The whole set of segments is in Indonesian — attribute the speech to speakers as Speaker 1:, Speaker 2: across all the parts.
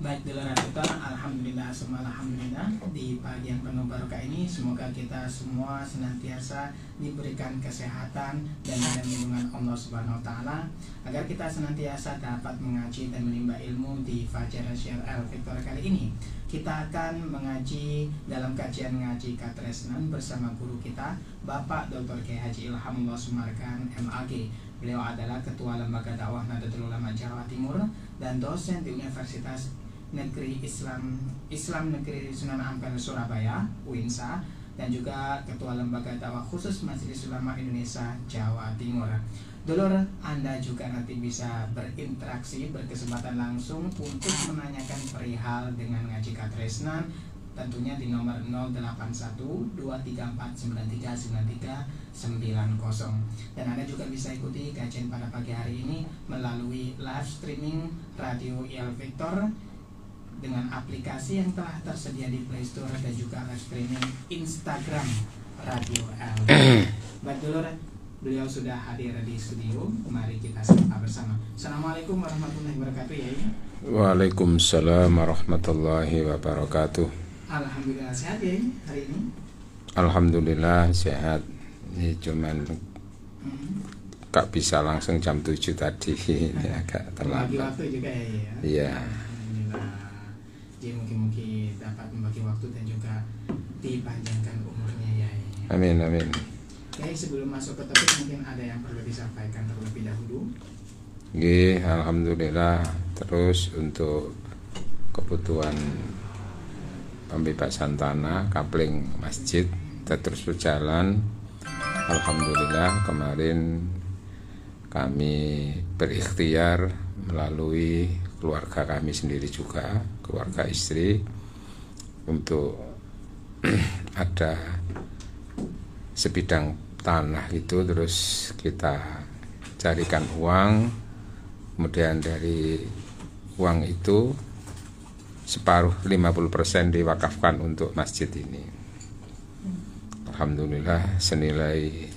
Speaker 1: Baik dulur kita, alhamdulillah, semua alhamdulillah. Di pagi yang penuh barokah ini, semoga kita semua senantiasa diberikan kesehatan dan dalam lindungan Allah Subhanahu Wa Taala, agar kita senantiasa dapat mengaji dan menimba ilmu. Di Fajar Syar Al Victor kali ini, kita akan mengaji dalam kajian ngaji Katresnan bersama guru kita, Bapak Dr. Kiai Haji Ilhamullah Sumarkan MAG. Beliau adalah Ketua Lembaga Dakwah Nahdlatul Ulama Jawa Timur dan dosen di Universitas Negeri Islam Negeri Sunan Ampel Surabaya (UINSA), dan juga Ketua Lembaga Dakwah Khusus Majelis Ulama Indonesia Jawa Timur. Dulur, Anda juga nanti bisa berinteraksi, berkesempatan langsung untuk menanyakan perihal dengan ngaji Katresnan, tentunya di nomor 081234939390. Dan Anda juga bisa ikuti kajian pada pagi hari ini melalui live streaming Radio IL Victor dengan aplikasi yang telah tersedia di Play Store dan juga live streaming Instagram Radio IL. Baik dulur, beliau sudah hadir di studio. Mari kita sapa bersama. Assalamualaikum warahmatullahi wabarakatuh ya.
Speaker 2: Waalaikumsalam warahmatullahi wabarakatuh.
Speaker 1: Alhamdulillah sehat ya hari ini.
Speaker 2: Alhamdulillah sehat. Ini cuman gak bisa langsung jam 7 tadi. Ini agak terlambat.
Speaker 1: Membagi waktu juga ya.
Speaker 2: Iya.
Speaker 1: Alhamdulillah. Jadi mungkin dapat membagi waktu dan juga dipanjangkan umurnya ya.
Speaker 2: Amin amin.
Speaker 1: Oke, sebelum masuk ke topik mungkin ada yang perlu disampaikan terlebih dahulu.
Speaker 2: Nggih, alhamdulillah. Terus untuk kebutuhan pembebasan tanah, kapling masjid terus berjalan. Alhamdulillah, kemarin kami berikhtiar melalui keluarga kami sendiri juga, keluarga istri, untuk ada sebidang tanah itu, terus kita carikan uang, kemudian dari uang itu separuh 50% diwakafkan untuk masjid ini. Alhamdulillah, senilai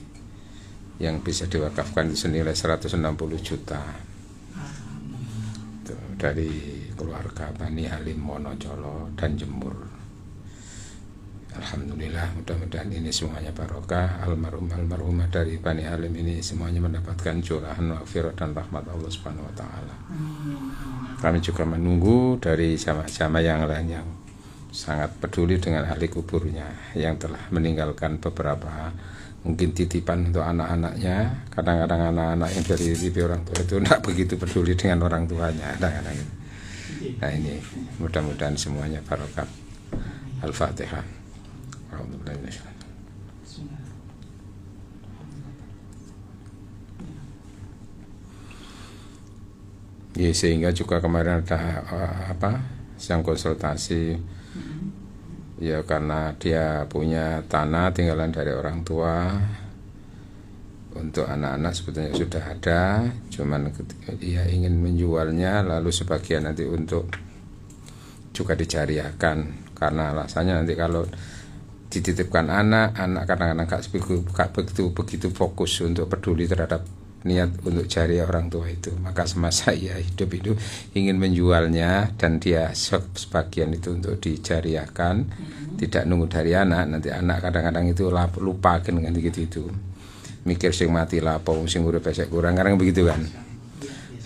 Speaker 2: yang bisa diwakafkan itu senilai 160 juta itu dari keluarga Bani Halim Wonocolo dan Jemur. Alhamdulillah, mudah-mudahan ini semuanya barokah. Almarhumah dari Bani Halim ini semuanya mendapatkan curahan maghfirah dan rahmat Allah Subhanahu Wa Taala. Kami juga menunggu dari jamaah-jamaah yang lain yang sangat peduli dengan ahli kuburnya, yang telah meninggalkan beberapa mungkin titipan untuk anak-anaknya. Kadang-kadang anak-anak yang dari titipi orang tua itu tidak begitu peduli dengan orang tuanya kadang-kadang. Nah ini mudah-mudahan semuanya barokah. Al-Fatihah. Ya, sehingga juga kemarin ada yang konsultasi ya, karena dia punya tanah tinggalan dari orang tua. Untuk anak-anak sebetulnya sudah ada, cuman ketika dia ingin menjualnya, lalu sebagian nanti untuk juga dijariahkan, karena alasannya nanti kalau dititipkan anak kadang-kadang gak begitu fokus untuk peduli terhadap niat untuk jariah orang tua itu. Maka semasa ia hidup itu ingin menjualnya, dan dia sebagian itu untuk dijariahkan, tidak nunggu dari anak. Nanti anak kadang-kadang itu lupa kan gitu itu, mikir sing mati lapo sing urip pesek kurang, kadang begitu kan.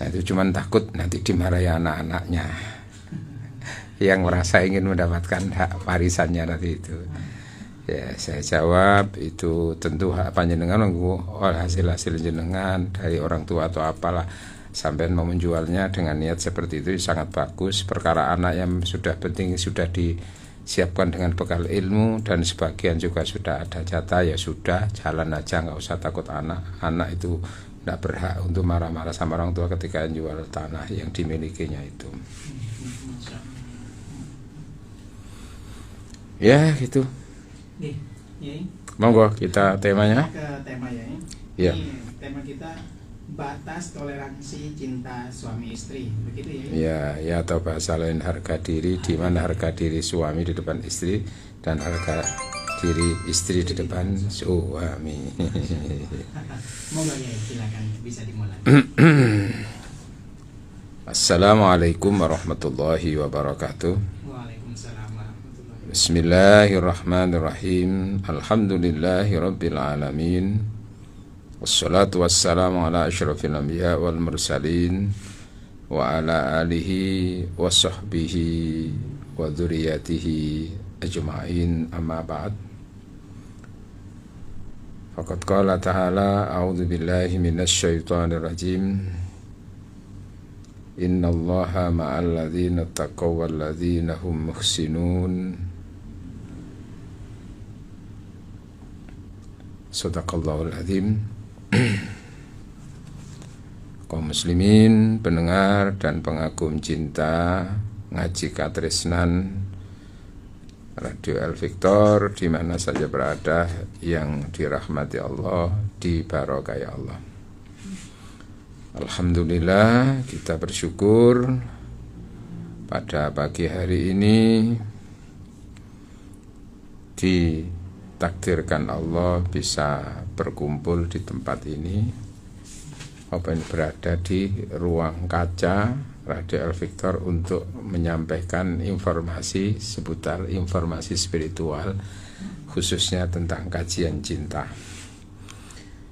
Speaker 2: Nah itu cuman takut nanti dimarahi anak-anaknya yang merasa ingin mendapatkan hak warisannya nanti itu. Ya, saya jawab itu tentu hak panjenengan, hasil-hasil jenengan dari orang tua atau apalah, sampai mau menjualnya dengan niat seperti itu sangat bagus. Perkara anak yang sudah penting sudah disiapkan dengan bekal ilmu, dan sebagian juga sudah ada jatah, ya sudah jalan aja, nggak usah takut anak itu tidak berhak untuk marah-marah sama orang tua ketika jual tanah yang dimilikinya itu. Ya gitu. Monggo kita temanya.
Speaker 1: Ke tema ya.
Speaker 2: Ya.
Speaker 1: Ini tema kita batas toleransi cinta suami istri, begitu ya?
Speaker 2: Ya, ya, atau bahasa lain harga diri, di mana harga diri suami di depan istri dan harga diri istri di depan suami.
Speaker 1: Monggo ya, silakan bisa dimulai.
Speaker 2: Assalamualaikum warahmatullahi wabarakatuh.
Speaker 1: Waalaikumsalam warahmatullahi wabarakatuh.
Speaker 2: Bismillahirrahmanirrahim. Alhamdulillahi rabbil alamin. Wassalatu wassalamu ala asyrafil anbiya wal mursalin wa ala alihi wa sahbihi wa dzurriyyatihi ajma'in, amma ba'd. Faqad qala ta'ala a'udzu billahi minasy syaithanir rajim. Innallaha ma'al ladzina taqaw wal ladzina hum muhsinun. Shadaqallahul azim. Kaum muslimin, pendengar dan pengagum cinta ngaji katresnan Radio El Victor di mana saja berada, yang dirahmati Allah, dibarokai Allah. Alhamdulillah, kita bersyukur pada pagi hari ini ditakdirkan Allah bisa berkumpul di tempat ini, berada di ruang kaca Radio El Victor untuk menyampaikan informasi seputar informasi spiritual, khususnya tentang kajian cinta.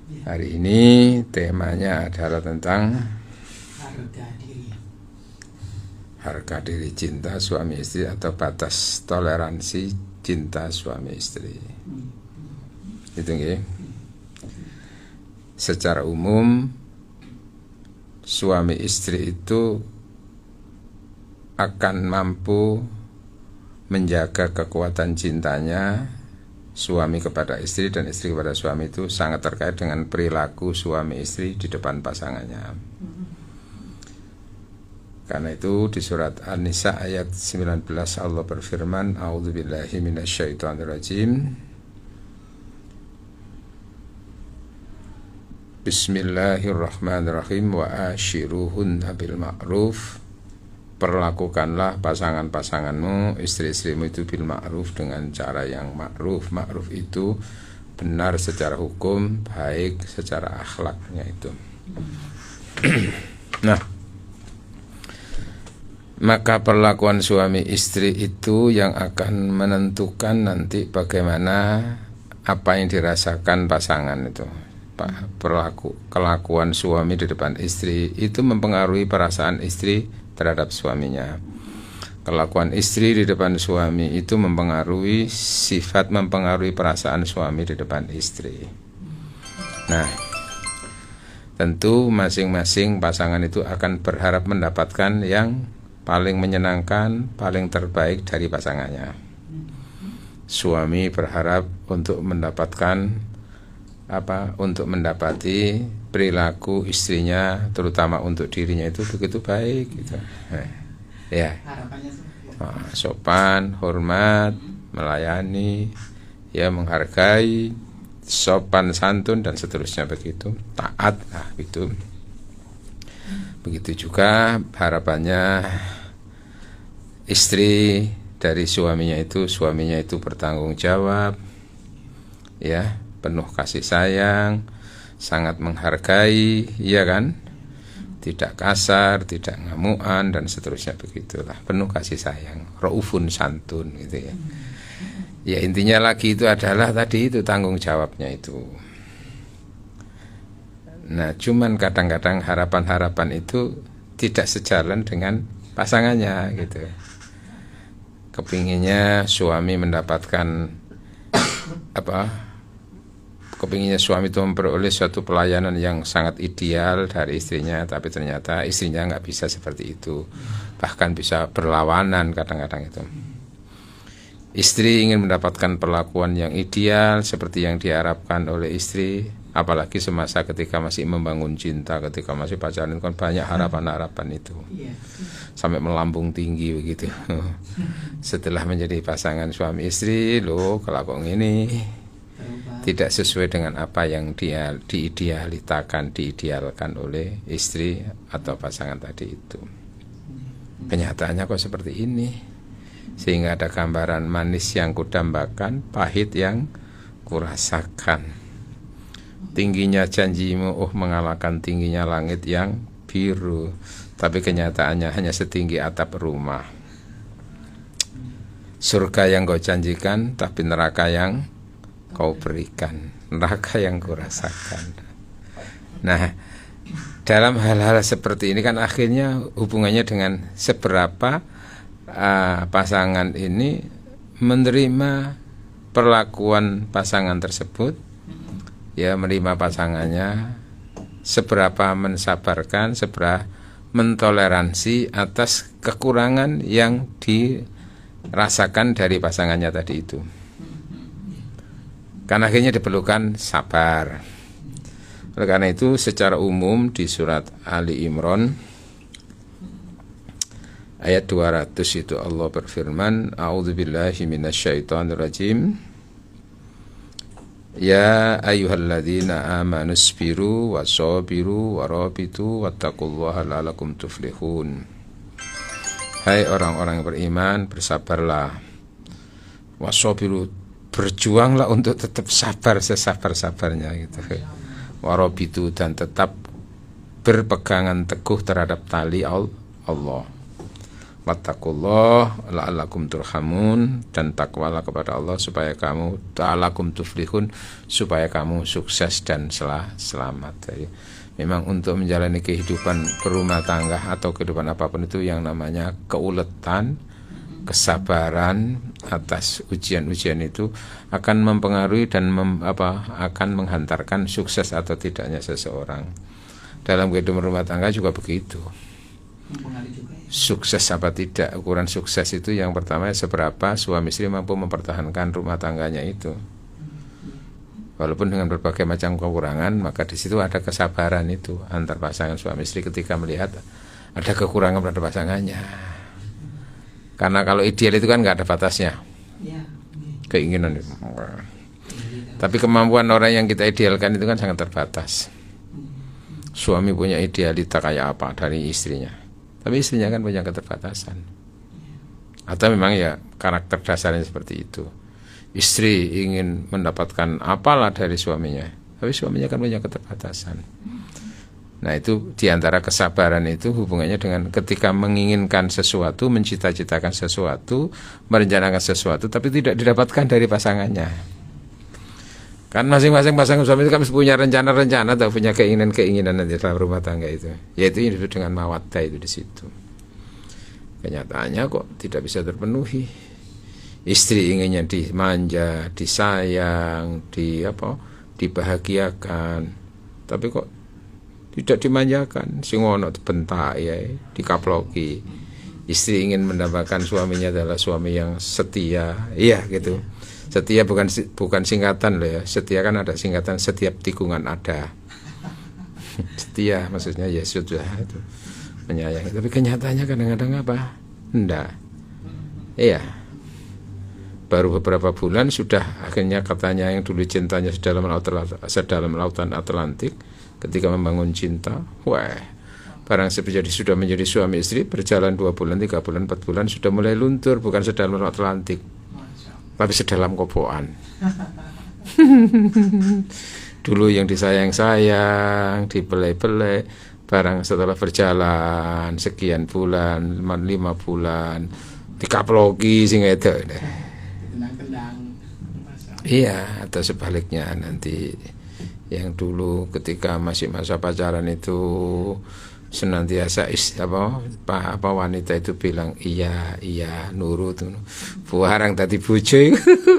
Speaker 2: Hari ini temanya adalah tentang harga diri cinta suami istri atau batas toleransi cinta suami istri. Itu nggih. Secara umum suami istri itu akan mampu menjaga kekuatan cintanya suami kepada istri dan istri kepada suami itu sangat terkait dengan perilaku suami istri di depan pasangannya. Karena itu di surat An-Nisa ayat 19 Allah berfirman, a'udzubillahi minasyaitonirrajim. Bismillahirrahmanirrahim. Wa ashiruhunna bil ma'ruf. Perlakukanlah pasangan-pasanganmu, istri-istrimu itu bil ma'ruf, dengan cara yang ma'ruf. Ma'ruf itu benar secara hukum, baik secara akhlaknya itu. Nah, maka perlakuan suami istri itu yang akan menentukan nanti bagaimana apa yang dirasakan pasangan itu. Kelakuan suami di depan istri itu mempengaruhi perasaan istri terhadap suaminya. Kelakuan istri di depan suami itu mempengaruhi perasaan suami di depan istri. Nah, tentu masing-masing pasangan itu akan berharap mendapatkan yang paling menyenangkan, paling terbaik dari pasangannya. Suami berharap untuk mendapatkan mendapati perilaku istrinya, terutama untuk dirinya itu begitu baik gitu. Ya. Sopan, hormat, melayani, ya, menghargai, sopan santun dan seterusnya begitu, taat, gitu. Begitu juga harapannya istri dari suaminya itu bertanggung jawab, ya, penuh kasih sayang, sangat menghargai, iya kan? Tidak kasar, tidak ngamuan dan seterusnya begitulah. Penuh kasih sayang, raufun santun gitu ya. Ya, intinya lagi itu adalah tadi itu tanggung jawabnya itu. Nah, cuman kadang-kadang harapan-harapan itu tidak sejalan dengan pasangannya gitu. Kepinginnya suami mendapatkan kepinginnya suami itu memperoleh suatu pelayanan yang sangat ideal dari istrinya, tapi ternyata istrinya nggak bisa seperti itu, bahkan bisa berlawanan kadang-kadang itu. Istri ingin mendapatkan perlakuan yang ideal seperti yang diharapkan oleh istri, apalagi semasa ketika masih membangun cinta, ketika masih pacaran kan banyak harapan-harapan itu, sampai melambung tinggi begitu. Setelah menjadi pasangan suami istri, loh kelakuan ini tidak sesuai dengan apa yang dia diidealkan oleh istri atau pasangan tadi itu. Kenyataannya kok seperti ini, sehingga ada gambaran manis yang kudambakan, pahit yang kurasakan. Tingginya janjimu mengalahkan tingginya langit yang biru. tapi kenyataannya hanya setinggi atap rumah. Surga yang kau janjikan, tapi neraka yang kau berikan, neraka yang kau rasakan. Nah, dalam hal-hal seperti ini kan akhirnya hubungannya dengan seberapa pasangan ini menerima perlakuan pasangan tersebut, ya, menerima pasangannya, seberapa mensabarkan, seberapa mentoleransi atas kekurangan yang dirasakan dari pasangannya tadi itu. Karena akhirnya diperlukan sabar. Oleh karena itu secara umum di surat Ali Imran ayat 200 itu Allah berfirman, A'udzubillahi minasyaitonirrajim. Ya ayyuhalladzina amanu sabiru wasabiru warabitu wattaqullaha la'allakum tuflihun. Hai orang-orang yang beriman, bersabarlah. Wasabiru, berjuanglah untuk tetap sabar sesabar-sabarnya gitu. Warabitu, dan tetap berpegangan teguh terhadap tali Allah. Wattaqullah la'allakum turhamun, dan takwalah kepada Allah supaya kamu ta'alakum tuflihun, supaya kamu sukses dan selamat. Jadi, memang untuk menjalani kehidupan berumah tangga atau kehidupan apapun itu yang namanya keuletan, kesabaran atas ujian-ujian itu akan mempengaruhi dan akan menghantarkan sukses atau tidaknya seseorang. Dalam kehidupan rumah tangga juga begitu. Sukses apa tidak, ukuran sukses itu yang pertama seberapa suami istri mampu mempertahankan rumah tangganya itu. Walaupun dengan berbagai macam kekurangan, maka di situ ada kesabaran itu antar pasangan suami istri ketika melihat ada kekurangan pada pasangannya. Karena kalau ideal itu kan nggak ada batasnya, keinginan itu. Tapi kemampuan orang yang kita idealkan itu kan sangat terbatas. Suami punya idealita kayak apa dari istrinya, tapi istrinya kan punya keterbatasan. Atau memang ya karakter dasarnya seperti itu. Istri ingin mendapatkan apalah dari suaminya, tapi suaminya kan punya keterbatasan. Nah itu diantara kesabaran itu hubungannya dengan ketika menginginkan sesuatu, mencita-citakan sesuatu, merencanakan sesuatu, tapi tidak didapatkan dari pasangannya. Kan masing-masing pasangan suami itu kan punya rencana-rencana atau punya keinginan-keinginan di dalam rumah tangga itu. Yaitu yang disebut dengan mawaddah itu di situ. Kenyataannya kok tidak bisa terpenuhi. Istri inginnya dimanja, disayang, dibahagiakan, tapi kok tidak dimanjakan, sing ono bentak ya, dikaploki. Istri ingin mendapatkan suaminya adalah suami yang setia, iya gitu. Setia bukan singkatan loh ya. Setia kan ada singkatan, setiap tikungan ada. Setia maksudnya ya sudah itu menyayangi. Tapi kenyataannya kadang-kadang apa? Enggak. Iya. Baru beberapa bulan sudah akhirnya katanya yang dulu cintanya sedalam lautan Atlantik. Ketika membangun cinta, wah, barang jadi sudah menjadi suami istri, berjalan 2 bulan, 3 bulan, 4 bulan sudah mulai luntur, bukan sedalam Atlantik, tapi sedalam kopoan. Dulu yang disayang-sayang, dibelai-belai, barang setelah berjalan sekian bulan, 5 bulan, dikaploki sing itu. Iya, atau sebaliknya nanti. Yang dulu ketika masih masa pacaran itu senantiasa wanita itu bilang iya nurut, buarang tadi bojo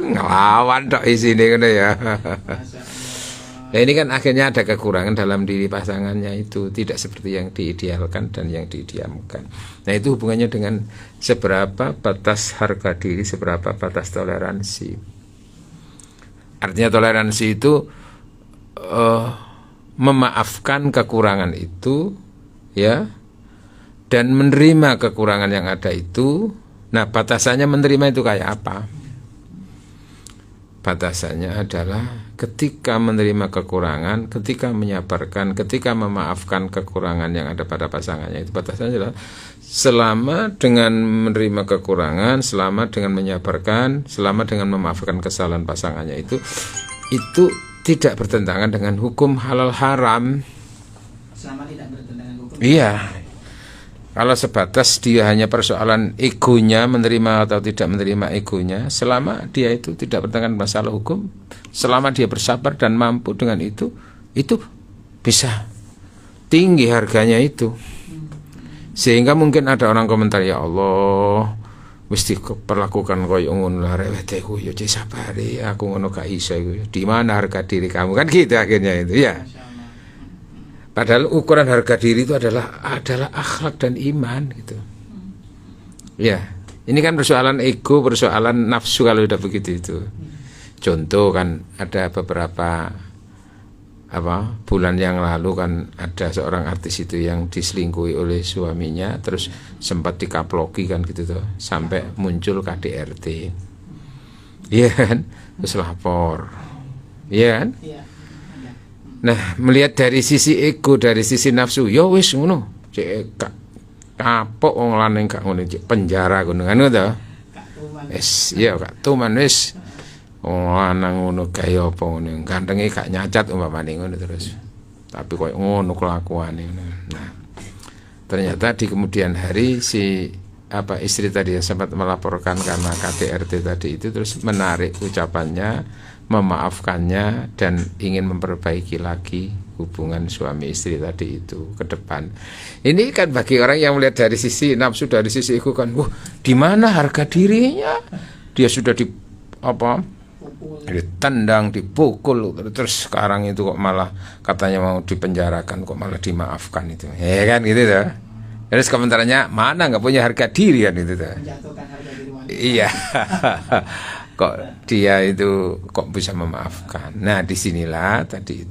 Speaker 2: ngelawan tok isine ngono ya. Nah ini kan akhirnya ada kekurangan dalam diri pasangannya itu, tidak seperti yang diidealkan dan yang didiamkan. Nah itu hubungannya dengan seberapa batas harga diri, seberapa batas toleransi. Artinya toleransi itu memaafkan kekurangan itu, ya, dan menerima kekurangan yang ada itu. Nah batasannya menerima itu kayak apa? Batasannya adalah ketika menerima kekurangan, ketika menyabarkan, ketika memaafkan kekurangan yang ada pada pasangannya, itu batasannya adalah selama dengan menerima kekurangan, selama dengan menyabarkan, selama dengan memaafkan kesalahan pasangannya itu tidak bertentangan dengan hukum halal haram.
Speaker 1: Selama tidak bertentangan hukum.
Speaker 2: Iya. Kalau sebatas dia hanya persoalan egonya, menerima atau tidak menerima egonya, selama dia itu tidak bertengkar masalah hukum, selama dia bersabar dan mampu dengan itu bisa tinggi harganya itu. Sehingga mungkin ada orang komentar, ya Allah, mesti perlakukan koyo ngono lah reweteku ya sabari aku ngono gak iso iku. Di mana harga diri kamu, kan gitu akhirnya itu ya. Padahal ukuran harga diri itu adalah akhlak dan iman gitu. Ya, ini kan persoalan ego, persoalan nafsu kalau udah begitu itu. Contoh kan ada beberapa bulan yang lalu kan ada seorang artis itu yang diselingkuhi oleh suaminya, terus sempat dikaploki kan gitu tuh, sampai muncul KDRT. Iya kan? Terus lapor. Iya kan? Nah, melihat dari sisi ego, dari sisi nafsu, ya wis ngono. Cek kapok wong lanang gak ngono, cek penjara ngono kan to. Wis, ya gak tuman wis. Wong lanang ngono kaya apa ngono, gantenge gak nyacat umpamane ngono terus. Tapi koyo ngono kelakuane ngono. Nah, ternyata di kemudian hari si istri tadi sempat melaporkan karena KDRT tadi itu, terus menarik ucapannya, memaafkannya dan ingin memperbaiki lagi hubungan suami istri tadi itu ke depan. Ini kan bagi orang yang melihat dari sisi nafsu, dari sisi ego kan, wah, di mana harga dirinya? Dia sudah ditendang, dipukul, terus sekarang itu kok malah katanya mau dipenjarakan, kok malah dimaafkan itu. Ya kan gitu tuh. Terus komentarnya, mana nggak punya harga diri kan itu tuh. Iya. Kok dia itu kok bisa memaafkan. Nah, disinilah tadi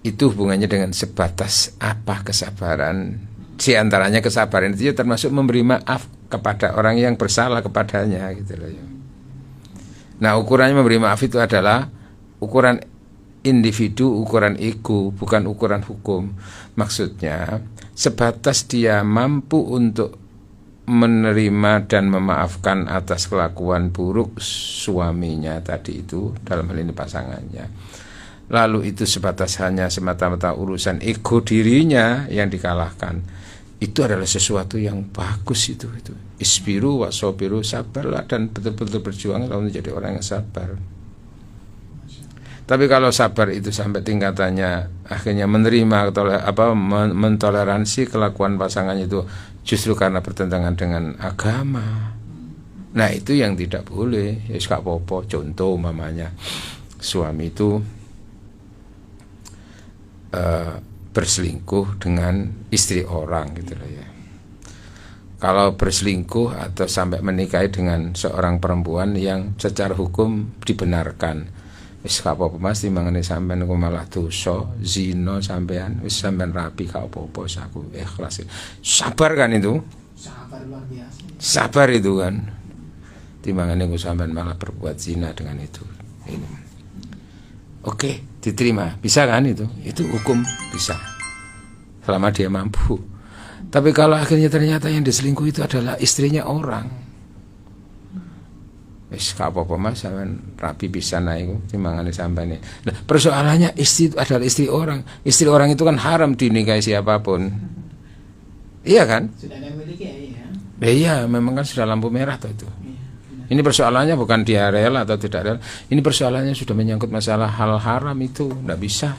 Speaker 2: itu hubungannya dengan sebatas apa kesabaran. Di antaranya kesabaran itu termasuk memberi maaf kepada orang yang bersalah kepadanya gitu loh. Nah, ukurannya memberi maaf itu adalah ukuran individu, ukuran ego, bukan ukuran hukum. Maksudnya sebatas dia mampu untuk menerima dan memaafkan atas kelakuan buruk suaminya tadi itu, dalam hal ini pasangannya. Lalu itu sebatas hanya semata-mata urusan ego dirinya yang dikalahkan. Itu adalah sesuatu yang bagus itu. Isbiru wa sobiru, sabarlah dan betul-betul berjuang untuk menjadi orang yang sabar. Tapi kalau sabar itu sampai tingkatannya akhirnya menerima mentoleransi kelakuan pasangannya itu justru karena bertentangan dengan agama, nah itu yang tidak boleh. Ya gak apa-apa. Contoh umpamanya suami itu berselingkuh dengan istri orang gitu loh ya. Kalau berselingkuh atau sampai menikahi dengan seorang perempuan yang secara hukum dibenarkan, wis gak apa-apa Mas, timbangane sampean kok malah dosa zina sampean, wis sampean rapi gak apa-apa, aku ikhlas. Sabar kan itu?
Speaker 1: Sabar luar biasa.
Speaker 2: Sabar itu kan. Timbangane kok sampean malah berbuat zina dengan itu. Ini. Oke, diterima. Bisa kan itu? Itu hukum bisa. Selama dia mampu. Tapi kalau akhirnya ternyata yang diselingkuh itu adalah istrinya orang, wis gak apa-apa Mas, sampean rapi pisan ae iku timbangane sampean. Nah, persoalannya istri itu adalah istri orang. Istri orang itu kan haram dinikahi siapapun. Iya kan?
Speaker 1: Sudah ada yang miliki ya.
Speaker 2: Iya, memang kan sudah lampu merah tuh itu. Ini persoalannya bukan dia rela atau tidak rela. Ini persoalannya sudah menyangkut masalah hal haram itu, enggak bisa.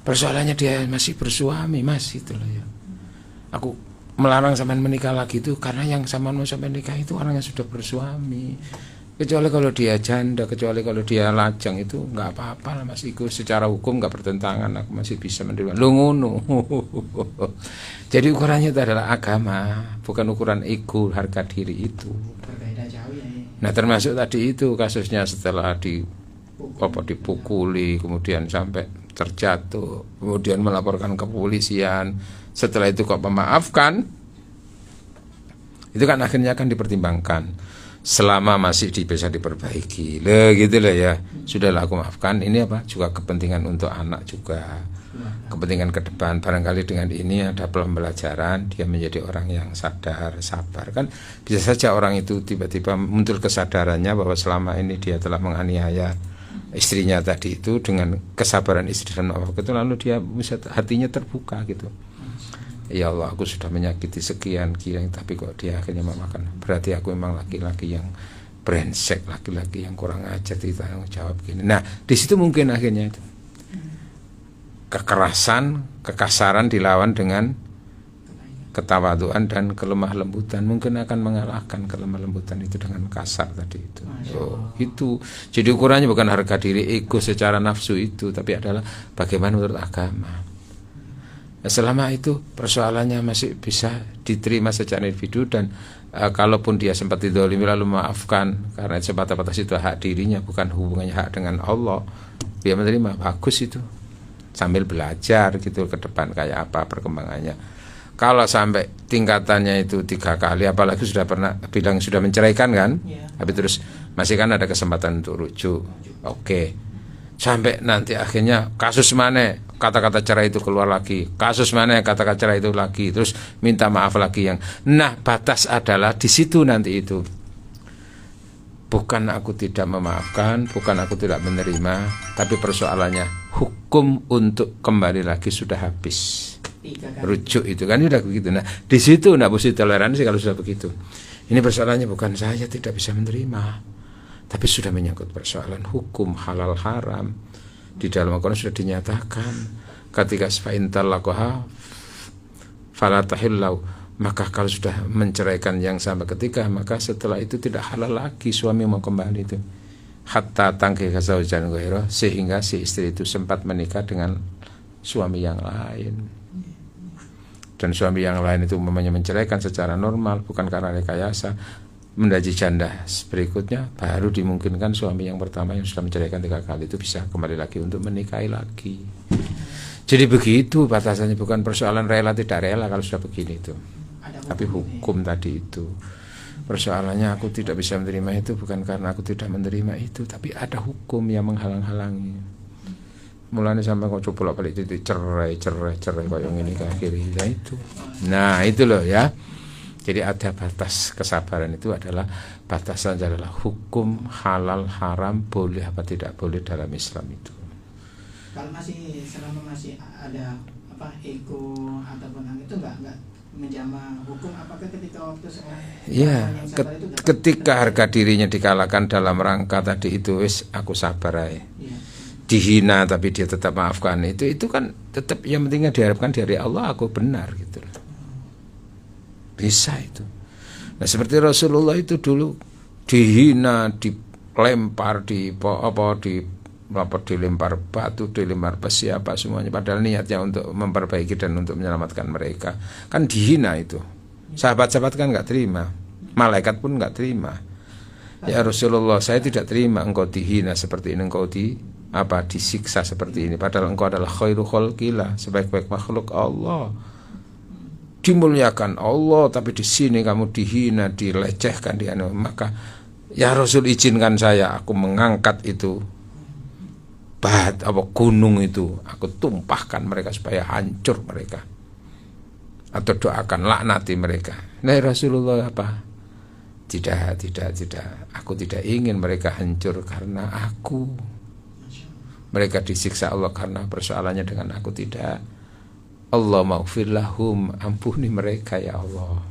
Speaker 2: Persoalannya dia masih bersuami, Mas, itu loh ya. Aku melarang sampean menikah lagi itu karena yang sampean mau sampean nikah itu orang yang sudah bersuami. Kecuali kalau dia janda, kecuali kalau dia lajang, itu nggak apa-apa lah Mas. Itu secara hukum nggak bertentangan, aku masih bisa menerima. Lu ngono. Jadi ukurannya itu adalah agama, bukan ukuran ego, harga diri itu.
Speaker 1: Berbeda jauh ya.
Speaker 2: Nah, termasuk tadi itu kasusnya setelah dipukuli, kemudian sampai terjatuh, kemudian melaporkan ke kepolisian. Setelah itu kok memaafkan, itu kan akhirnya akan dipertimbangkan selama masih bisa diperbaiki. Gitu loh ya. Sudahlah aku maafkan, ini juga kepentingan untuk anak juga, kepentingan ke depan. Barangkali dengan ini ada pembelajaran, dia menjadi orang yang sadar, sabar. Kan bisa saja orang itu tiba-tiba muncul kesadarannya bahwa selama ini dia telah menganiaya istrinya tadi itu, dengan kesabaran istri dan maaf itu, lalu dia bisa hatinya terbuka gitu. Ya Allah, aku sudah menyakiti sekian, tapi kok dia akhirnya memaafkan. Berarti aku memang laki-laki yang brengsek, laki-laki yang kurang ajar, ditanggung jawab gini. Nah, di situ mungkin akhirnya itu kekerasan, kekasaran dilawan dengan ketawaduan dan kelemah lembutan, mungkin akan mengalahkan kelemah lembutan itu dengan kasar tadi itu. Itu. Jadi ukurannya bukan harga diri, ego secara nafsu itu, tapi adalah bagaimana menurut agama. Selama itu persoalannya masih bisa diterima secara individu, dan kalaupun dia sempat didolimi lalu maafkan, karena semata-mata itu hak dirinya, bukan hubungannya hak dengan Allah, dia menerima, bagus itu, sambil belajar gitu ke depan kayak apa perkembangannya. Kalau sampai tingkatannya itu 3 kali, apalagi sudah pernah bilang sudah menceraikan kan, tapi terus masih kan ada kesempatan untuk rujuk, oke. Sampai nanti akhirnya kasus mana kata-kata cerai itu keluar lagi, kasus mana kata-kata cerai itu lagi, terus minta maaf lagi yang. Nah, batas adalah di situ nanti itu. Bukan aku tidak memaafkan, bukan aku tidak menerima, tapi persoalannya hukum untuk kembali lagi sudah habis. Rujuk itu kan udah begitu. Nah, di situ enggak mesti toleransi kalau sudah begitu. Ini persoalannya bukan saya tidak bisa menerima, tapi sudah menyangkut persoalan hukum halal haram. Di dalam Al-Quran sudah dinyatakan, ketika fa'in talaqaha fala tahillau, maka kalau sudah menceraikan yang sama ketika, maka setelah itu tidak halal lagi suami mau kembali itu. Hatta tangkiha zaujan ghaira, sehingga si istri itu sempat menikah dengan suami yang lain. Dan suami yang lain itu memangnya menceraikan secara normal, bukan karena rekayasa. Mendaji janda berikutnya baru dimungkinkan suami yang pertama yang sudah menceraikan 3 kali itu bisa kembali lagi untuk menikahi lagi. Jadi begitu batasannya, bukan persoalan rela tidak rela kalau sudah begini itu, tapi hukum tadi itu. Persoalannya aku tidak bisa menerima itu bukan karena aku tidak menerima itu, tapi ada hukum yang menghalang-halangi. Mulanya sampai kok coba balik itu cerai kok yang ini akhirnya itu. Nah itu loh ya. Jadi ada batas kesabaran, itu adalah batasan adalah hukum halal haram, boleh apa tidak boleh dalam Islam itu.
Speaker 1: Kalau selama masih ada ego ataupun itu enggak menjama hukum, apakah ketika waktu seorang
Speaker 2: ketika harga dirinya dikalahkan dalam rangka tadi itu wis aku sabar aja. Dihina tapi dia tetap maafkan, itu kan tetap yang pentingnya diharapkan dari Allah aku benar gitu loh. Bisa itu. Nah seperti Rasulullah itu dulu dihina, dilempar, dilempar batu, dilempar besi apa semuanya, padahal niatnya untuk memperbaiki dan untuk menyelamatkan mereka. Kan dihina itu. Sahabat-sahabat kan enggak terima, malaikat pun enggak terima. Ya Rasulullah, saya tidak terima engkau dihina seperti ini, engkau disiksa seperti ini, padahal engkau adalah khairu khalqillah, sebaik-baik makhluk Allah, dimuliakan Allah, tapi di sini kamu dihina, dilecehkan, maka ya Rasul izinkan saya, aku mengangkat itu gunung itu, aku tumpahkan mereka supaya hancur mereka, atau doakan laknati mereka. Nah Rasulullah tidak, aku tidak ingin mereka hancur karena aku, mereka disiksa Allah karena persoalannya dengan aku, tidak. Allah maghfir lahum, ampuni mereka ya Allah,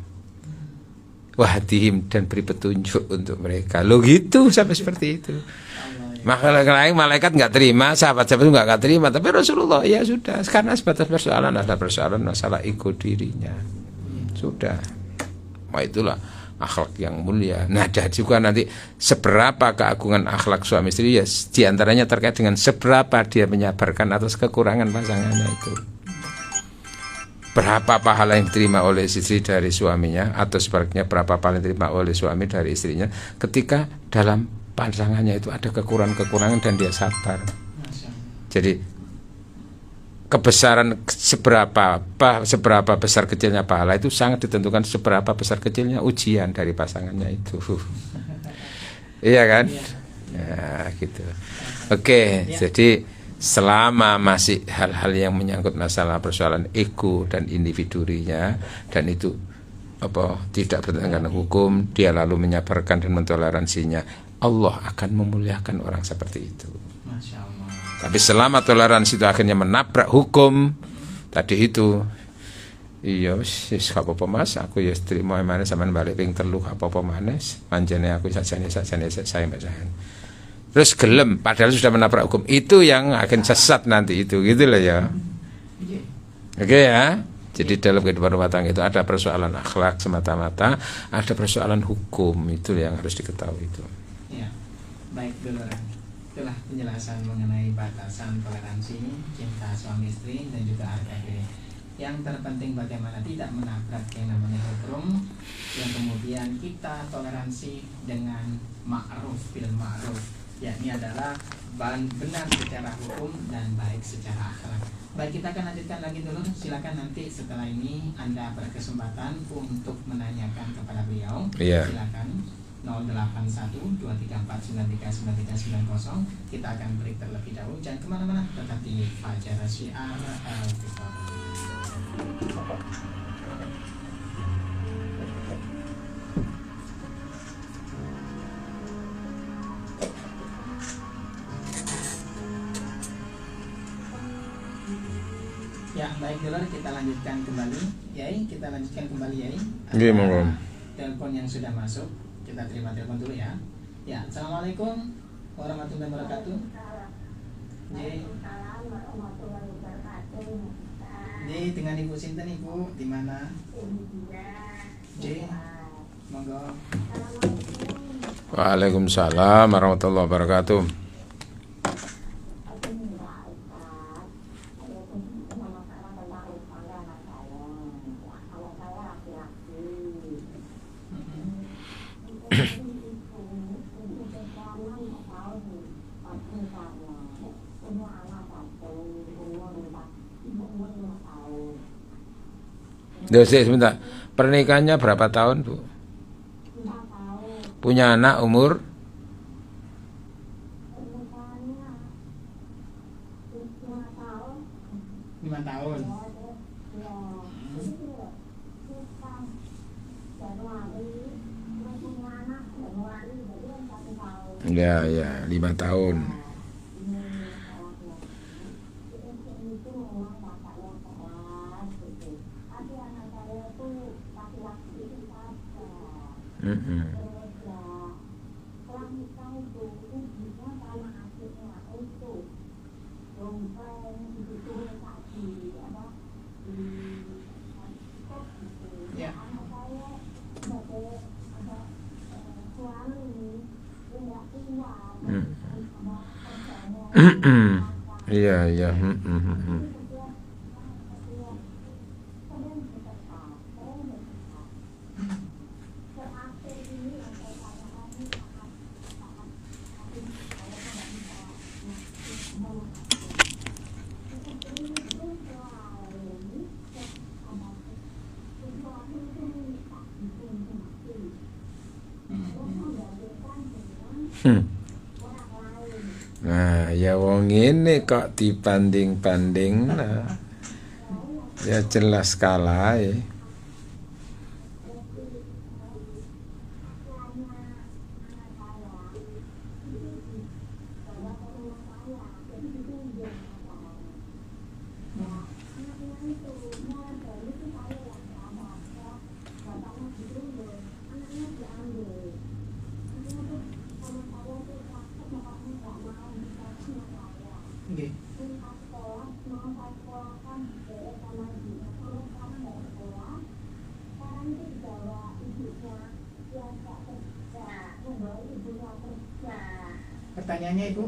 Speaker 2: wahdihim, dan beri petunjuk untuk mereka. Lo gitu sampai seperti itu. Malaikat nggak terima, sahabat-sahabat itu nggak terima, tapi Rasulullah ya sudah, karena sebatas persoalan ada persoalan masalah ego dirinya, sudah. Wah itulah akhlak yang mulia. Nah dan juga nanti seberapa keagungan akhlak suami istri ya diantaranya terkait dengan seberapa dia menyabarkan atas kekurangan pasangannya itu. Berapa pahala yang diterima oleh istri dari suaminya, atau sebaliknya berapa pahala yang diterima oleh suami dari istrinya ketika dalam pasangannya itu ada kekurangan-kekurangan dan dia sabar. Jadi kebesaran seberapa besar kecilnya pahala itu sangat ditentukan seberapa besar kecilnya ujian dari pasangannya itu. Iya kan? Ya gitu. Oke, jadi selama masih hal-hal yang menyangkut masalah persoalan ego dan individunya, dan itu tidak bertentangan hukum, dia lalu menyabarkan dan mentoleransinya, Allah akan memuliakan orang seperti itu.
Speaker 1: Masya Allah.
Speaker 2: Tapi selama toleransi itu akhirnya menabrak hukum tadi itu, iya wis gak apa-apa Mas, aku ya trimo emane sampean balik ping 3 gak apa-apa manes, panjene aku sajane saya Mbak Sahan. Terus gelem padahal sudah menabrak hukum. Itu yang akan sesat nanti itu, gitu loh ya. Oke ya. Jadi dalam kehidupan rumah tangga itu ada persoalan akhlak semata-mata, ada persoalan hukum, itu yang harus diketahui itu.
Speaker 1: Ya, baik dulu. Itulah penjelasan mengenai batasan toleransi cinta suami istri dan juga RKB. Yang terpenting bagaimana tidak menabrak yang namanya hukum, yang kemudian kita toleransi dengan ma'ruf bil ma'ruf, yakni adalah benar secara hukum dan baik secara akhlak. Baik, kita akan lanjutkan lagi dulu. Silakan nanti setelah ini Anda berkesempatan untuk menanyakan kepada beliau. Silakan 0812349393990. Kita akan break terlebih dahulu. Jangan kemana-mana, tetap di Fajar Syiar Al-Fitr. Ya, baik dulu, kita lanjutkan kembali. Yai, kita lanjutkan kembali Yai.
Speaker 2: Iya, monggo.
Speaker 1: Telepon yang sudah masuk, kita terima telepon dulu ya. Ya, assalamualaikum warahmatullahi wabarakatuh. Jadi dengan Ibu Sinten, Ibu di mana? J, monggo.
Speaker 2: Waalaikumsalam warahmatullahi wabarakatuh. Sebentar. Pernikahannya berapa tahun, Bu? Punya anak umur?
Speaker 1: Lima tahun.
Speaker 2: Ya, 5 tahun. Iya. Nah, ya wong ini kok dibanding-banding, nah, ya jelas kalah ya.
Speaker 1: Pertanyaannya Ibu?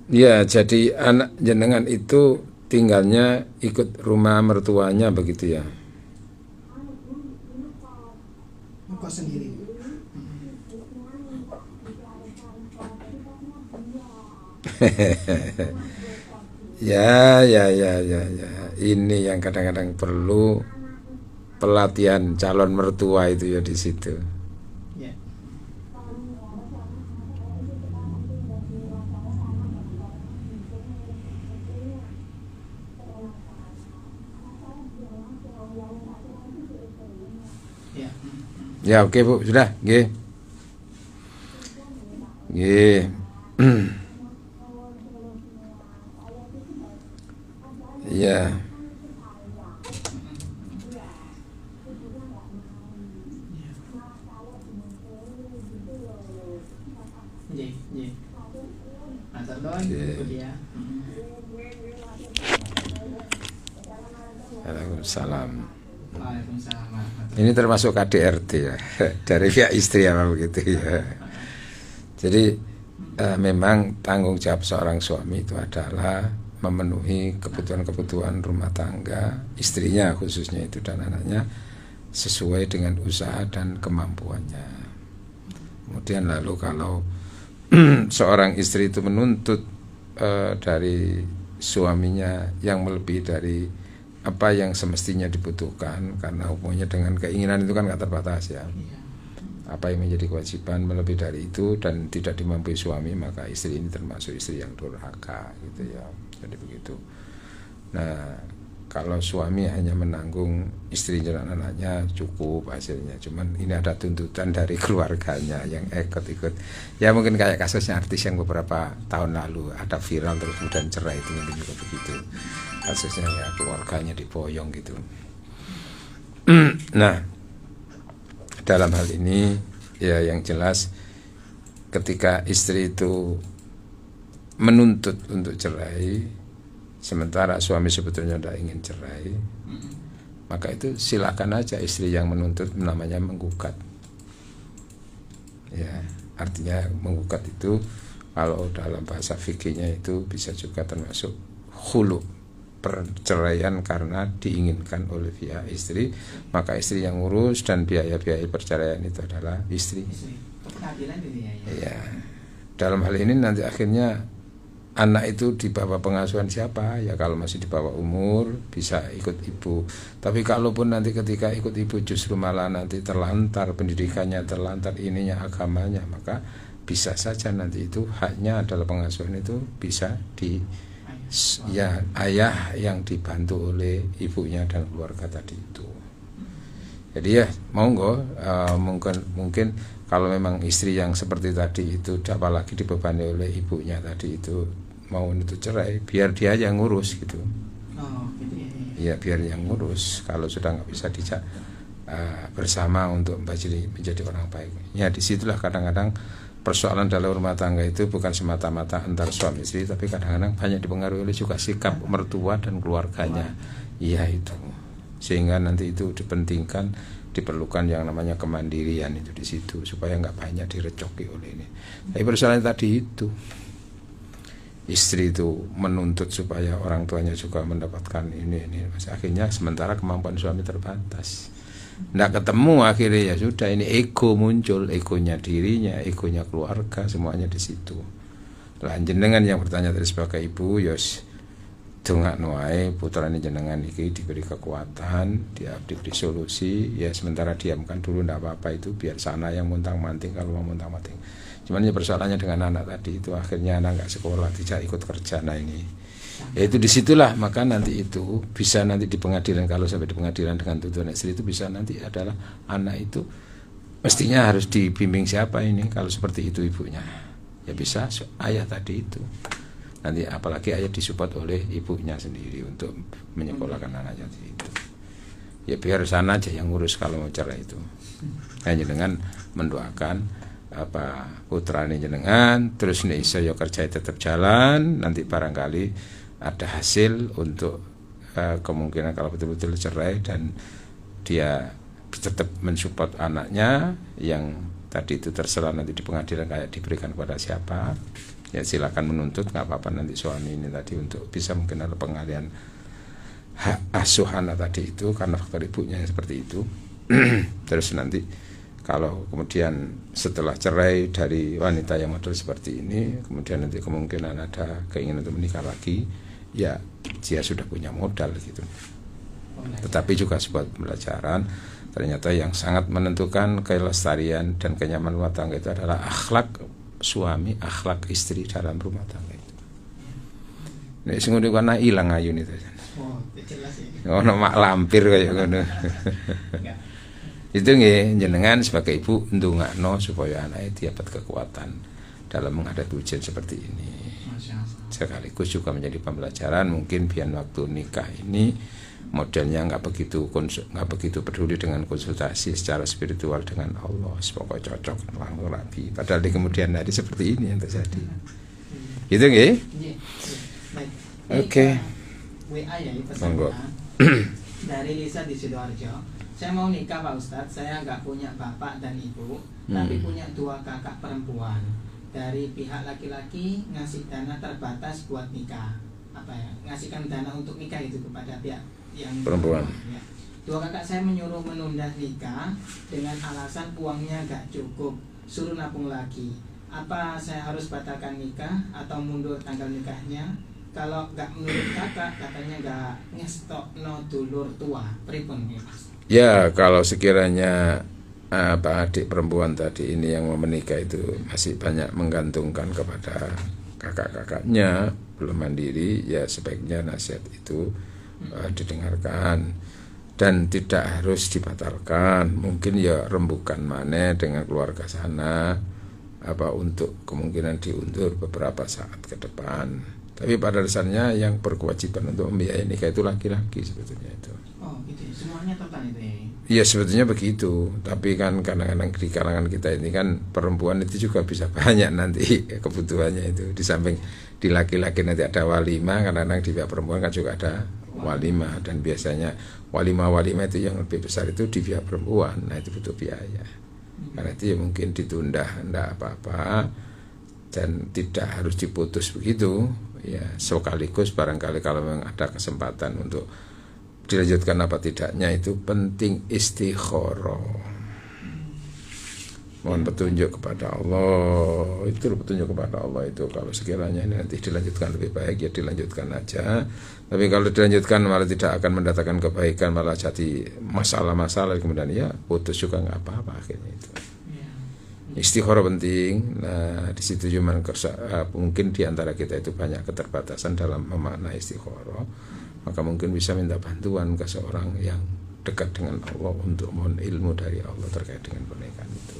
Speaker 2: Ya, jadi anak jenengan itu tinggalnya ikut rumah mertuanya begitu ya.
Speaker 1: Kok sendiri?
Speaker 2: Ya. Ini yang kadang-kadang perlu pelatihan calon mertua itu ya di situ.
Speaker 1: Ya. Ya.
Speaker 2: Ya, oke Bu, sudah, nggih. Nggih. Ya.
Speaker 1: Nggih. Matur nuwun Bu Dia.
Speaker 2: Waalaikumsalam.
Speaker 1: Waalaikumsalam warahmatullahi.
Speaker 2: Ini termasuk KDRT ya, dari pihak istri apa begitu ya. Jadi memang tanggung jawab seorang suami itu adalah memenuhi kebutuhan-kebutuhan rumah tangga istrinya khususnya itu dan anaknya sesuai dengan usaha dan kemampuannya. Kemudian lalu kalau seorang istri itu menuntut dari suaminya yang melebihi dari apa yang semestinya dibutuhkan, karena hubungannya dengan keinginan itu kan gak terbatas ya. Apa yang menjadi kewajiban melebihi dari itu dan tidak dimampu suami, maka istri ini termasuk istri yang durhaka gitu ya. Jadi begitu. Nah, kalau suami hanya menanggung istri dan anaknya cukup hasilnya. Cuman ini ada tuntutan dari keluarganya yang ikut-ikut. Ya mungkin kayak kasusnya artis yang beberapa tahun lalu ada viral terus kemudian cerai, itu mungkin juga begitu. Kasusnya ya keluarganya diboyong gitu. Nah, dalam hal ini ya yang jelas ketika istri itu menuntut untuk cerai sementara suami sebetulnya tidak ingin cerai, maka itu silakan aja istri yang menuntut, namanya menggugat. Ya, artinya menggugat itu kalau dalam bahasa fikihnya itu bisa juga termasuk khulu, perceraian karena diinginkan oleh pihak istri, maka istri yang ngurus dan biaya-biaya perceraian itu adalah istri.
Speaker 1: Pengadilan ini ya.
Speaker 2: Ya. Dalam hal ini nanti akhirnya anak itu di bawah pengasuhan siapa? Ya kalau masih di bawah umur bisa ikut ibu. Tapi kalaupun nanti ketika ikut ibu justru malah nanti terlantar pendidikannya, terlantar ininya, agamanya, maka bisa saja nanti itu haknya adalah pengasuhan itu bisa di ya ayah yang dibantu oleh ibunya dan keluarga tadi itu. Jadi ya monggo mungkin kalau memang istri yang seperti tadi itu apalagi dibebani oleh ibunya tadi itu mau itu cerai, biar dia yang ngurus gitu.
Speaker 1: Oh, gitu ya.
Speaker 2: Ya biar yang ngurus. Kalau sudah nggak bisa dijak bersama untuk menjadi orang baik. Ya disitulah kadang-kadang persoalan dalam rumah tangga itu bukan semata-mata antar suami istri, tapi kadang-kadang banyak dipengaruhi oleh juga sikap mertua dan keluarganya. Iya itu. Sehingga nanti itu dipentingkan, diperlukan yang namanya kemandirian itu di situ supaya nggak banyak direcoki oleh ini. Tapi persoalan tadi itu istri itu menuntut supaya orang tuanya juga mendapatkan ini. Akhirnya sementara kemampuan suami terbatas. Nggak ketemu akhirnya ya sudah ini ego muncul, egonya dirinya, egonya keluarga, semuanya di situ. Lah jenengan yang bertanya tadi sebagai ibu, yos dongakno ae putrane jenengan iki diberi kekuatan, diberi solusi, ya sementara diamkan dulu ndak apa-apa itu biar sana yang montang-manting kalau mau montang-manting. Cuman ya persoalannya dengan anak tadi itu akhirnya anak nggak sekolah, tidak ikut kerja. Nah ini ya itu disitulah maka nanti itu bisa nanti di pengadilan, kalau sampai di pengadilan dengan tuntutan istri itu bisa nanti adalah anak itu mestinya harus dibimbing siapa ini kalau seperti itu ibunya, ya bisa ayah tadi itu nanti, apalagi ayah disupport oleh ibunya sendiri untuk menyekolahkan anaknya itu. Ya biar sana aja yang ngurus kalau mau cerai itu. Hanya dengan mendoakan apa putrane jenengan terus nek iso ya kerja tetap jalan, nanti barangkali ada hasil untuk kemungkinan kalau betul-betul cerai dan dia tetap mensupport anaknya yang tadi itu terserah nanti di pengadilan kayak diberikan kepada siapa. ya silakan menuntut, nggak apa-apa nanti suami ini tadi untuk bisa mungkin ada pengalihan hak asuh anak tadi itu karena faktor ibunya yang seperti itu. Terus nanti kalau kemudian setelah cerai dari wanita yang model seperti ini, kemudian nanti kemungkinan ada keinginan untuk menikah lagi, ya dia sudah punya modal gitu. Tetapi juga sebuah pembelajaran, ternyata yang sangat menentukan kelestarian dan kenyamanan rumah tangga itu adalah akhlak suami, akhlak istri dalam rumah tangga itu. Nek sing ngene kana ilang ayun itu.
Speaker 1: Oh, jelas ya.
Speaker 2: Ono mak lampir kaya ngono. Itu nggih jenengan sebagai ibu ndongakno supaya anaknya dapat kekuatan dalam menghadapi ujian seperti ini. Sekaligus juga menjadi pembelajaran mungkin biar waktu nikah ini modelnya nggak begitu peduli dengan konsultasi secara spiritual dengan Allah, pokoknya cocok langsung rapi. Padahal di kemudian hari seperti ini yang terjadi. Gitu nggih? Oke.
Speaker 1: WA ya pesan
Speaker 2: Monggo.
Speaker 1: Dari Lisa di Sidoarjo. Saya mau nikah Pak Ustadz, saya nggak punya bapak dan ibu, tapi punya 2 kakak perempuan. Dari pihak laki-laki ngasih dana terbatas buat nikah. Apa ya? Ngasihkan dana untuk nikah itu kepada pihak yang
Speaker 2: perempuan.
Speaker 1: Ya. 2 kakak saya menyuruh menunda nikah dengan alasan uangnya nggak cukup, suruh nabung lagi. Apa saya harus batalkan nikah atau mundur tanggal nikahnya? Kalau nggak menurut kakak, katanya nggak ngestok no dulur tua, pripun ya Mas?
Speaker 2: Ya kalau sekiranya adik perempuan tadi ini yang mau menikah itu masih banyak menggantungkan kepada kakak-kakaknya, belum mandiri, ya sebaiknya nasihat itu didengarkan dan tidak harus dibatalkan. Mungkin ya rembukan maneh dengan keluarga sana untuk kemungkinan diundur beberapa saat ke depan. Tapi pada dasarnya yang berkewajiban untuk membiayai nikah itu laki-laki sebetulnya itu.
Speaker 1: Oh gitu, semuanya total itu ya?
Speaker 2: Iya sebetulnya begitu. Tapi kan kadang-kadang di kalangan kita ini kan perempuan itu juga bisa banyak nanti kebutuhannya itu. Di samping di laki-laki nanti ada walimah, kadang-kadang di pihak perempuan kan juga ada walimah. Dan biasanya walimah itu yang lebih besar itu di pihak perempuan. Nah itu butuh biaya. Karena itu ya mungkin ditunda, enggak apa-apa. Dan tidak harus diputus begitu. Ya sekaligus barangkali kalau memang ada kesempatan untuk dilanjutkan apa tidaknya itu penting istikharah. Mohon petunjuk kepada Allah. Itu petunjuk kepada Allah itu kalau sekiranya nanti dilanjutkan lebih baik ya dilanjutkan aja. Tapi kalau dilanjutkan malah tidak akan mendatangkan kebaikan, malah jadi masalah-masalah kemudian ya putus juga nggak apa-apa akhirnya itu. Istikharah penting. Nah di situ cuma mungkin di antara kita itu banyak keterbatasan dalam memaknai istikharah, maka mungkin bisa minta bantuan ke seorang yang dekat dengan Allah untuk mohon ilmu dari Allah terkait dengan pernikahan itu.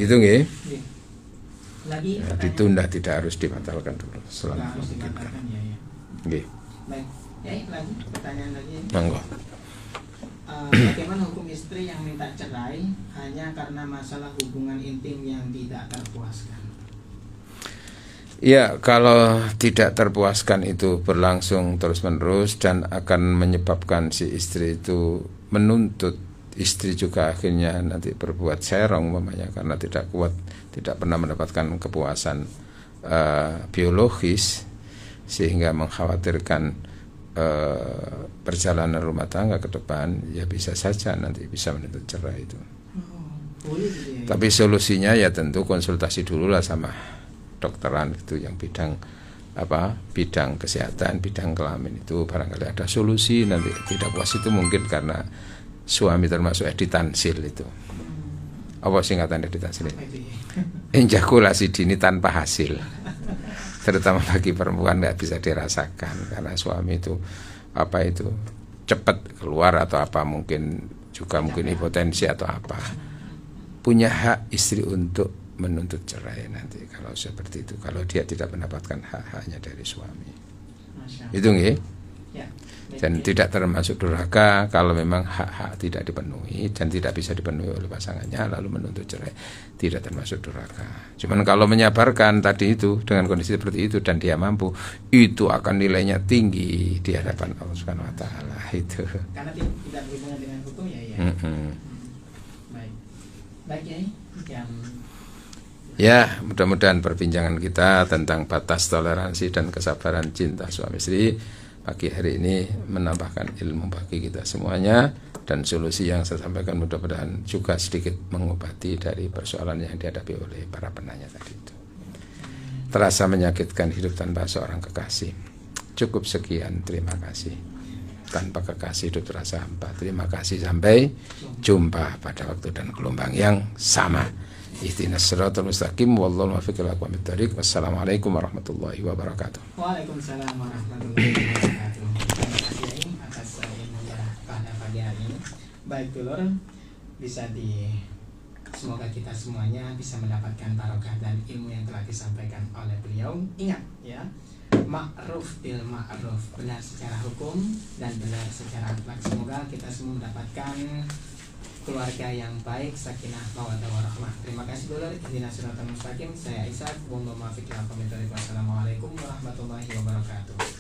Speaker 2: Gitu nggih?
Speaker 1: Lagi
Speaker 2: ditunda, tidak harus dibatalkan dulu selama
Speaker 1: harus dibatalkan ya.
Speaker 2: Nggih.
Speaker 1: Baik. Ya, lagi pertanyaan lagi.
Speaker 2: Monggo.
Speaker 1: Bagaimana hukum istri yang minta cerai hanya karena masalah hubungan intim yang tidak terpuaskan?
Speaker 2: Ya, kalau tidak terpuaskan itu berlangsung terus-menerus dan akan menyebabkan si istri itu menuntut, istri juga akhirnya nanti berbuat serong umpamanya karena tidak kuat, tidak pernah mendapatkan kepuasan biologis sehingga mengkhawatirkan perjalanan rumah tangga ke depan, ya bisa saja nanti bisa menuntut cerai itu.
Speaker 1: Boleh gitu ya.
Speaker 2: Tapi solusinya ya tentu konsultasi dulu lah sama dokteran itu yang bidang bidang kesehatan, bidang kelamin itu barangkali ada solusi. Nanti tidak puas itu mungkin karena suami termasuk editansil itu. Apa singkatan editansil? Ejakulasi dini tanpa hasil. Terutama bagi perempuan nggak bisa dirasakan karena suami itu cepat keluar atau mungkin juga mungkin impotensi atau punya hak istri untuk menuntut cerai nanti kalau seperti itu, kalau dia tidak mendapatkan hak-haknya dari suami. Itu nggih.
Speaker 1: Ya.
Speaker 2: Dan tidak termasuk durhaka kalau memang hak-hak tidak dipenuhi dan tidak bisa dipenuhi oleh pasangannya lalu menuntut cerai, tidak termasuk durhaka. Cuman kalau menyabarkan tadi itu dengan kondisi seperti itu dan dia mampu, itu akan nilainya tinggi di hadapan Allah Subhanahu wa taala itu.
Speaker 1: Karena tidak berhubungan dengan hukum ya. Baik. Baik ya, jam
Speaker 2: Ya, mudah-mudahan perbincangan kita tentang batas toleransi dan kesabaran cinta suami istri pagi hari ini menambahkan ilmu bagi kita semuanya, dan solusi yang saya sampaikan mudah-mudahan juga sedikit mengobati dari persoalan yang dihadapi oleh para penanya tadi itu. Terasa menyakitkan hidup tanpa seorang kekasih. Cukup sekian, terima kasih. Tanpa kekasih hidup terasa hampa. Terima kasih, sampai jumpa pada waktu dan gelombang yang sama. Ihdinas siratal mustaqim, wallahu muwaffiq ila aqwamit thoriq. Wassalamualaikum warahmatullahi wabarakatuh.
Speaker 1: Waalaikumsalam warahmatullahi wabarakatuh. Terima kasih atas ilmunya pada pagi hari ini. Baik dulur, semoga kita semuanya bisa mendapatkan barokah dan ilmu yang telah disampaikan oleh beliau. Ingat ya, ma'ruf bil ma'ruf, benar secara hukum dan benar secara akhlak. Semoga kita semua mendapatkan keluarga yang baik, sakinah, mawaddah warahmah. Terima kasih dulur. Ihdinas siratal mustaqim. Saya Ishak. Wassalamualaikum warahmatullahi wabarakatuh.